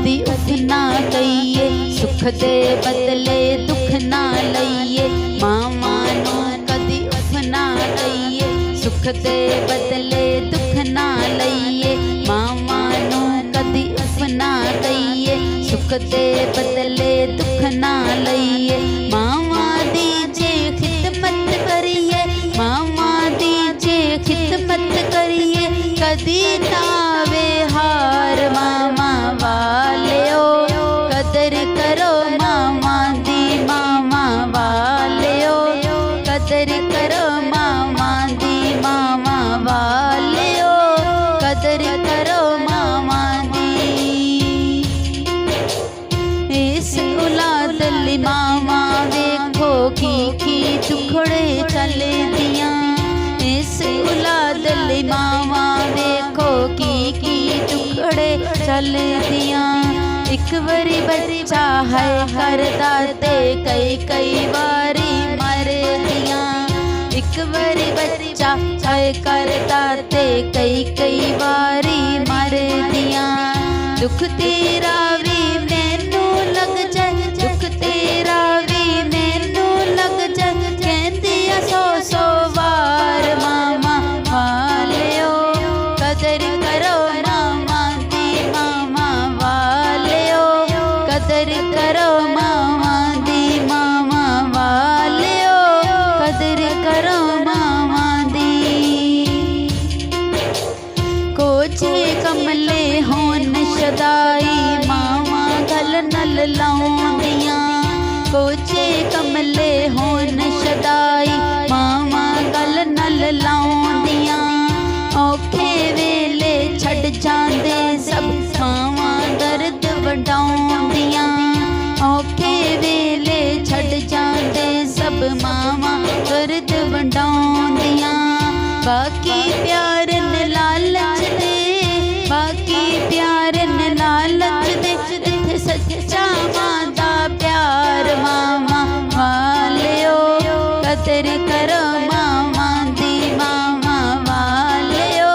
कदी उफ ना कहिए, सुख दे बदले दुख ना लईए। मावां नूं कदी उफ ना कहिए, सुख दे बदले दुख ना लईए। मावां नूं कदी उफ ना कहिए, सुख दे बदले दुख ना लईए। मावां दी जे खिदमत करिए, मावां दी जे खिदमत करिए, कदी तावे हार मामा वालियो। कदर करो मामा दी मामा वालियो, कदर करो मामा दी मामा वालियो, कदर करो मामा दी। इस औलाद लई मामा वेखो की दुखड़े चले दियां। इस औलाद लई मामा वेखो की दुखड़े चले दियां। एक बारी बच्चा है करदा ते कई वारी मर दियां। एक बारी बच्चा है करदा ते कई वारी मर दियां। दुख तेरा भी मैनू लग जाए, दुख तेरा भी मैनू लग जाए, कहंदी सौ वार मामा वालियो। कदर करो मामा दी मामा वालियो, कदर करो मामा दी मामा वालियो, कदर करो मामा दी। कोचे कमले होन शदाई, मावा गल नल लाउंदियां। कोचे कमले होन शदाई, मावा गल नल लाउंदियां। औखे वेले छड़ जांदे सब मावा दर्द वडाउंदियां। औखे वेले छड़ जांदे सब मावा दर्द वडाउंदियां। बाकी प्यार न लालच दे, बाकी प्यार न लालच दे, इत्थे सच्चा मां दा प्यार मामा वालियो। कदर करो मामा दी मामा वालियो,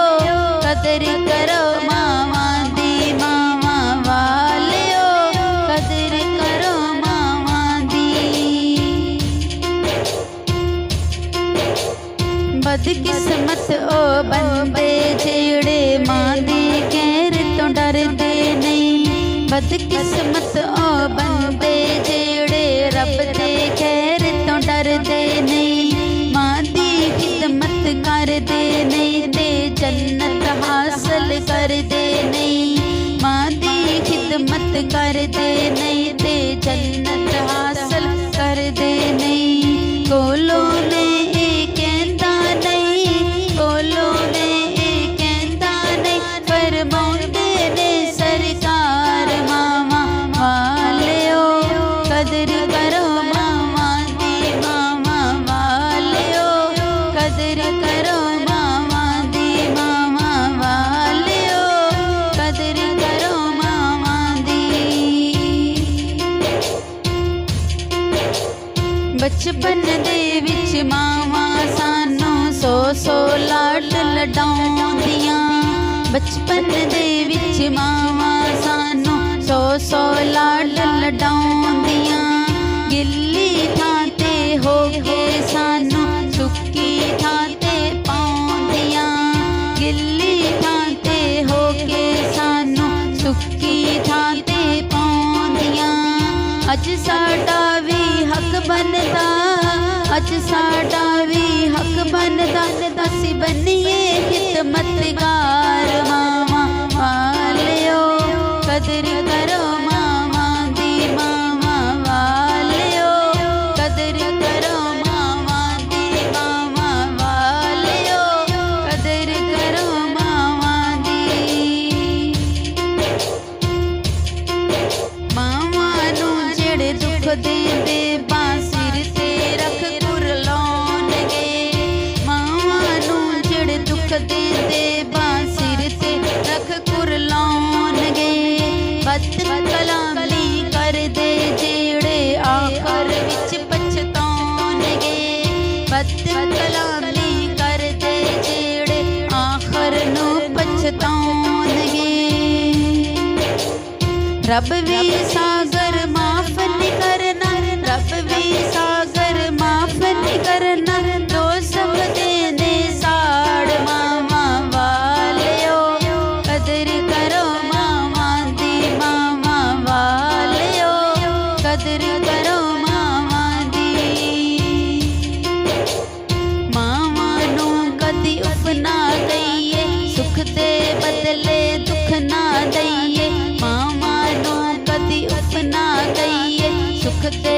कदर करो मामा दी मामा वालियो, कदर करो मामा दी। बदकिस्मत ओ बंदे जेड़े मां दी कहर तो डरदे नहीं। बदकिस्मत ओ बंदे जेड़े रब दे कहर तो डरदे नहीं। मां दी खिदमत करदे नहीं ते जन्नत हासिल करदे नहीं। मां दी खिदमत करदे नहीं ते जन्नत हासिल करदे नहीं। कोलो ने कहंदा नहीं, कोलो ने कहंदा नहीं, फरमाउंदे ने सरकार मामा वालियो। कदर करो मामा दी मामा वालियो, कदर करो मामा दी मामा वालियो, कदर करो मामा दी। बचपन दे विच मावा सानू सौ लाड लडाउंदियां। बचपन दे विच मावा सानू सौ लाड लडाउंदियां। गिल्ली थां ते हो के सानू सुक्की थां ते पाउंदियां। गिल्ली थां ते हो के सानू सुक्की थां ते पाउंदियां। अज साडा भी हक बनदा, अज साडा भी हक बनदा, असी बनिए खिदमतगार मामा वालियो। कदर करो मामा दी मामा वालियो, कदर करो मामा दी मामा वालियो, कदर करो मामा दी। मावा नू जेड़े दुख देंदे बांसिर ते रख कुरलाउणगे। मावा नू जेड़े दुख देंदे बांसिर रब भी सागर माफ नहीं करना, रब भी सागर माफ नहीं करना। दो सब दे साड़ मामा वालियो, कदर करो मामा दी मामा वालियो, कदर करो मामा दी। मामा नू कदी उफ ना दईए, सुख दे बदले दुख ना दईए। मामा नू कदी उफ ना दईए, सुख दे